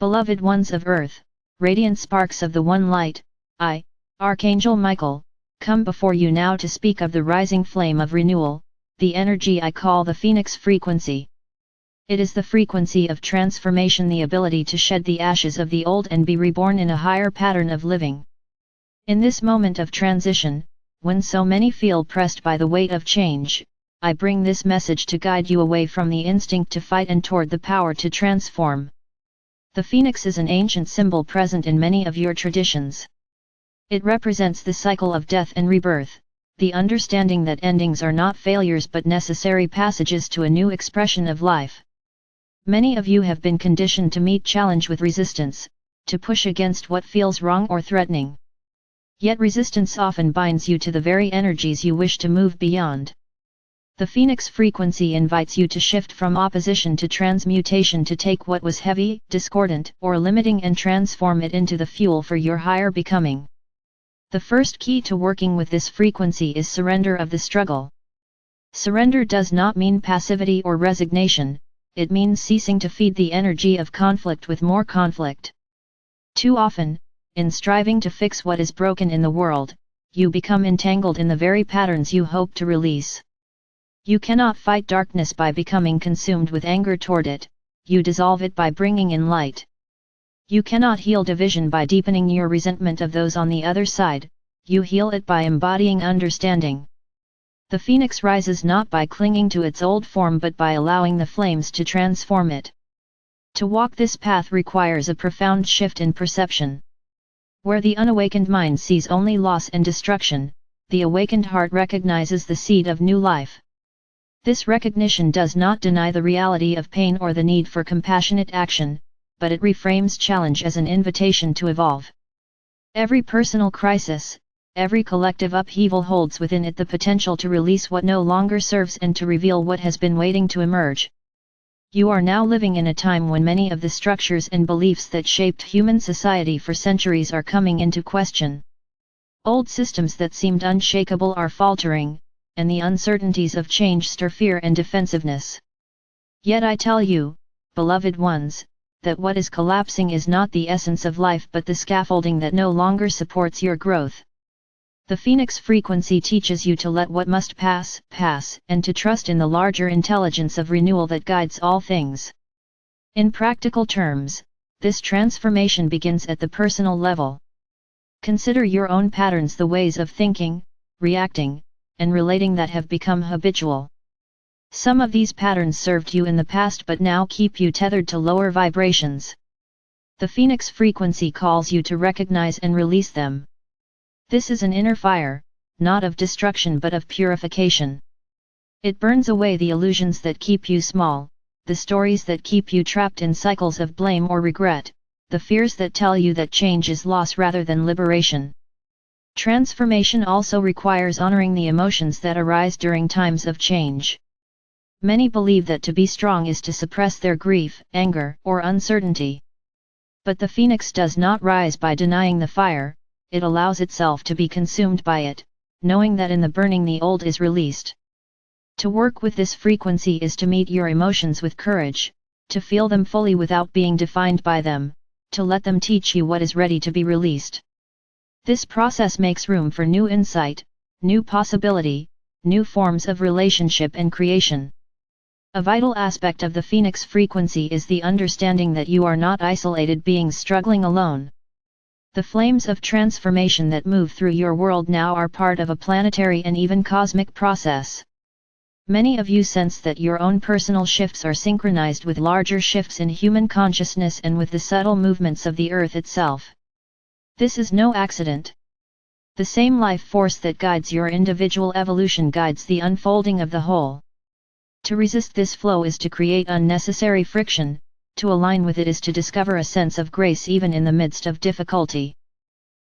Beloved ones of Earth, radiant sparks of the One Light, I, Archangel Michael, come before you now to speak of the rising flame of renewal, the energy I call the Phoenix frequency. It is the frequency of transformation, the ability to shed the ashes of the old and be reborn in a higher pattern of living. In this moment of transition, when so many feel pressed by the weight of change, I bring this message to guide you away from the instinct to fight and toward the power to transform. The phoenix is an ancient symbol present in many of your traditions. It represents the cycle of death and rebirth, the understanding that endings are not failures but necessary passages to a new expression of life. Many of you have been conditioned to meet challenge with resistance, to push against what feels wrong or threatening. Yet resistance often binds you to the very energies you wish to move beyond. The Phoenix frequency invites you to shift from opposition to transmutation, to take what was heavy, discordant, or limiting and transform it into the fuel for your higher becoming. The first key to working with this frequency is surrender of the struggle. Surrender does not mean passivity or resignation, it means ceasing to feed the energy of conflict with more conflict. Too often, in striving to fix what is broken in the world, you become entangled in the very patterns you hope to release. You cannot fight darkness by becoming consumed with anger toward it, you dissolve it by bringing in light. You cannot heal division by deepening your resentment of those on the other side, you heal it by embodying understanding. The phoenix rises not by clinging to its old form but by allowing the flames to transform it. To walk this path requires a profound shift in perception. Where the unawakened mind sees only loss and destruction, the awakened heart recognizes the seed of new life. This recognition does not deny the reality of pain or the need for compassionate action, but it reframes challenge as an invitation to evolve. Every personal crisis, every collective upheaval holds within it the potential to release what no longer serves and to reveal what has been waiting to emerge. You are now living in a time when many of the structures and beliefs that shaped human society for centuries are coming into question. Old systems that seemed unshakable are faltering, and the uncertainties of change stir fear and defensiveness. Yet I tell you, beloved ones, that what is collapsing is not the essence of life but the scaffolding that no longer supports your growth. The Phoenix frequency teaches you to let what must pass, pass, and to trust in the larger intelligence of renewal that guides all things. In practical terms, this transformation begins at the personal level. Consider your own patterns, the ways of thinking, reacting, and relating that have become habitual. Some of these patterns served you in the past but now keep you tethered to lower vibrations. The Phoenix frequency calls you to recognize and release them. This is an inner fire, not of destruction but of purification. It burns away the illusions that keep you small, the stories that keep you trapped in cycles of blame or regret, the fears that tell you that change is loss rather than liberation. Transformation also requires honoring the emotions that arise during times of change. Many believe that to be strong is to suppress their grief, anger, or uncertainty. But the phoenix does not rise by denying the fire, it allows itself to be consumed by it, knowing that in the burning the old is released. To work with this frequency is to meet your emotions with courage, to feel them fully without being defined by them, to let them teach you what is ready to be released. This process makes room for new insight, new possibility, new forms of relationship and creation. A vital aspect of the Phoenix frequency is the understanding that you are not isolated beings struggling alone. The flames of transformation that move through your world now are part of a planetary and even cosmic process. Many of you sense that your own personal shifts are synchronized with larger shifts in human consciousness and with the subtle movements of the earth itself. This is no accident. The same life force that guides your individual evolution guides the unfolding of the whole. To resist this flow is to create unnecessary friction, to align with it is to discover a sense of grace even in the midst of difficulty.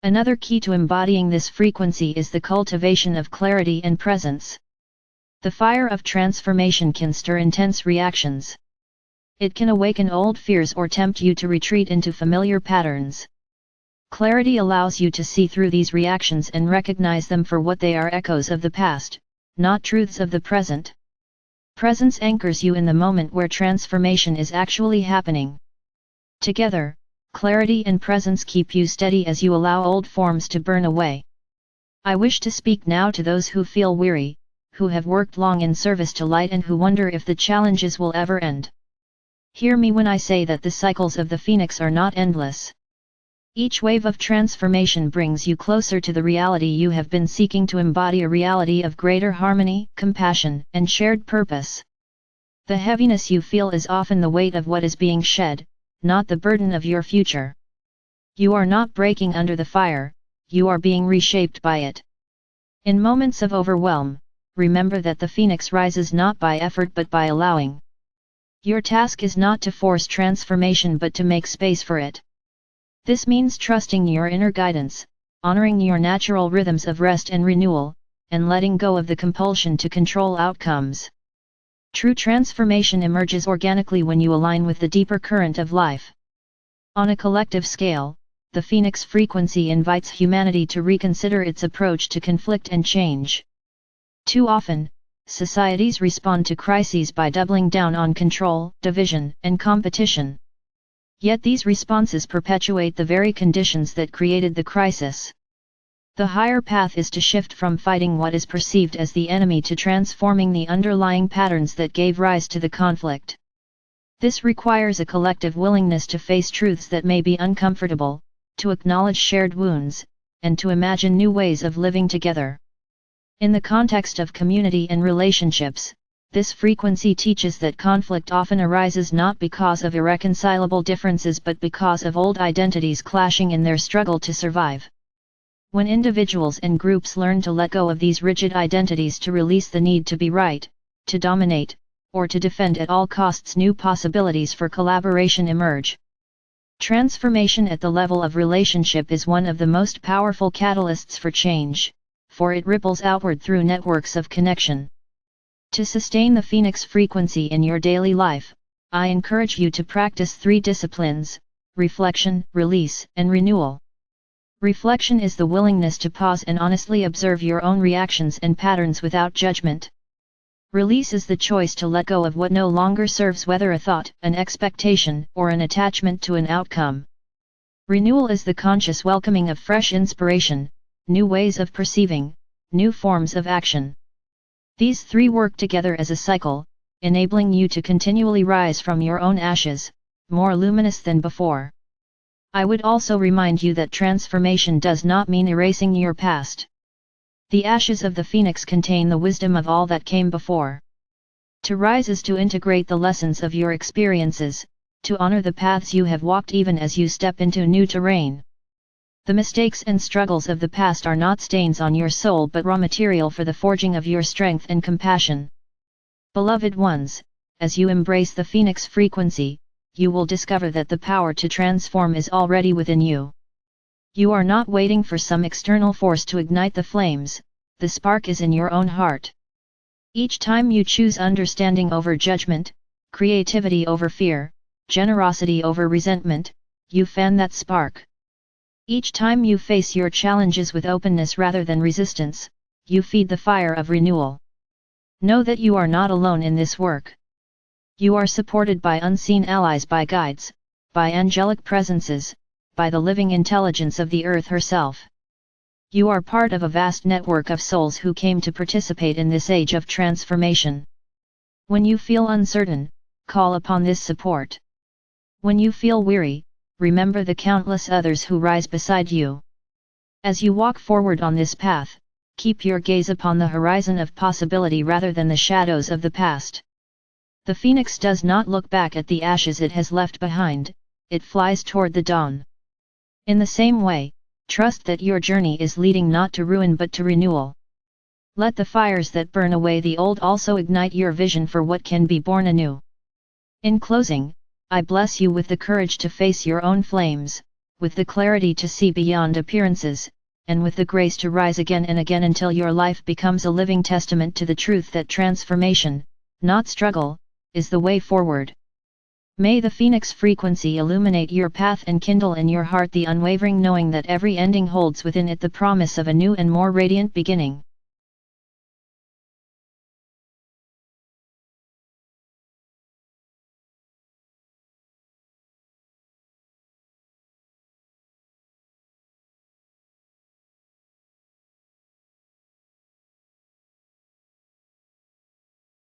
Another key to embodying this frequency is the cultivation of clarity and presence. The fire of transformation can stir intense reactions. It can awaken old fears or tempt you to retreat into familiar patterns. Clarity allows you to see through these reactions and recognize them for what they are: echoes of the past, not truths of the present. Presence anchors you in the moment where transformation is actually happening. Together, clarity and presence keep you steady as you allow old forms to burn away. I wish to speak now to those who feel weary, who have worked long in service to light and who wonder if the challenges will ever end. Hear me when I say that the cycles of the phoenix are not endless. Each wave of transformation brings you closer to the reality you have been seeking to embody, a reality of greater harmony, compassion, and shared purpose. The heaviness you feel is often the weight of what is being shed, not the burden of your future. You are not breaking under the fire, you are being reshaped by it. In moments of overwhelm, remember that the phoenix rises not by effort but by allowing. Your task is not to force transformation but to make space for it. This means trusting your inner guidance, honoring your natural rhythms of rest and renewal, and letting go of the compulsion to control outcomes. True transformation emerges organically when you align with the deeper current of life. On a collective scale, the phoenix frequency invites humanity to reconsider its approach to conflict and change. Too often, societies respond to crises by doubling down on control, division, and competition. Yet these responses perpetuate the very conditions that created the crisis. The higher path is to shift from fighting what is perceived as the enemy to transforming the underlying patterns that gave rise to the conflict. This requires a collective willingness to face truths that may be uncomfortable, to acknowledge shared wounds, and to imagine new ways of living together. In the context of community and relationships, this frequency teaches that conflict often arises not because of irreconcilable differences but because of old identities clashing in their struggle to survive. When individuals and groups learn to let go of these rigid identities to release the need to be right, to dominate, or to defend at all costs, new possibilities for collaboration emerge. Transformation at the level of relationship is one of the most powerful catalysts for change, for it ripples outward through networks of connection. To sustain the phoenix frequency in your daily life, I encourage you to practice 3 disciplines: reflection, release, and renewal. Reflection is the willingness to pause and honestly observe your own reactions and patterns without judgment. Release is the choice to let go of what no longer serves, whether a thought, an expectation, or an attachment to an outcome. Renewal is the conscious welcoming of fresh inspiration, new ways of perceiving, new forms of action. These 3 work together as a cycle, enabling you to continually rise from your own ashes, more luminous than before. I would also remind you that transformation does not mean erasing your past. The ashes of the phoenix contain the wisdom of all that came before. To rise is to integrate the lessons of your experiences, to honor the paths you have walked even as you step into new terrain. The mistakes and struggles of the past are not stains on your soul but raw material for the forging of your strength and compassion. Beloved ones, as you embrace the phoenix frequency, you will discover that the power to transform is already within you. You are not waiting for some external force to ignite the flames, the spark is in your own heart. Each time you choose understanding over judgment, creativity over fear, generosity over resentment, you fan that spark. Each time you face your challenges with openness rather than resistance, you feed the fire of renewal. Know that you are not alone in this work. You are supported by unseen allies, by guides, by angelic presences, by the living intelligence of the earth herself. You are part of a vast network of souls who came to participate in this age of transformation. When you feel uncertain, call upon this support. When you feel weary, remember the countless others who rise beside you. As you walk forward on this path, keep your gaze upon the horizon of possibility rather than the shadows of the past. The phoenix does not look back at the ashes it has left behind, it flies toward the dawn. In the same way, trust that your journey is leading not to ruin but to renewal. Let the fires that burn away the old also ignite your vision for what can be born anew. In closing, I bless you with the courage to face your own flames, with the clarity to see beyond appearances, and with the grace to rise again and again until your life becomes a living testament to the truth that transformation, not struggle, is the way forward. May the phoenix frequency illuminate your path and kindle in your heart the unwavering knowing that every ending holds within it the promise of a new and more radiant beginning.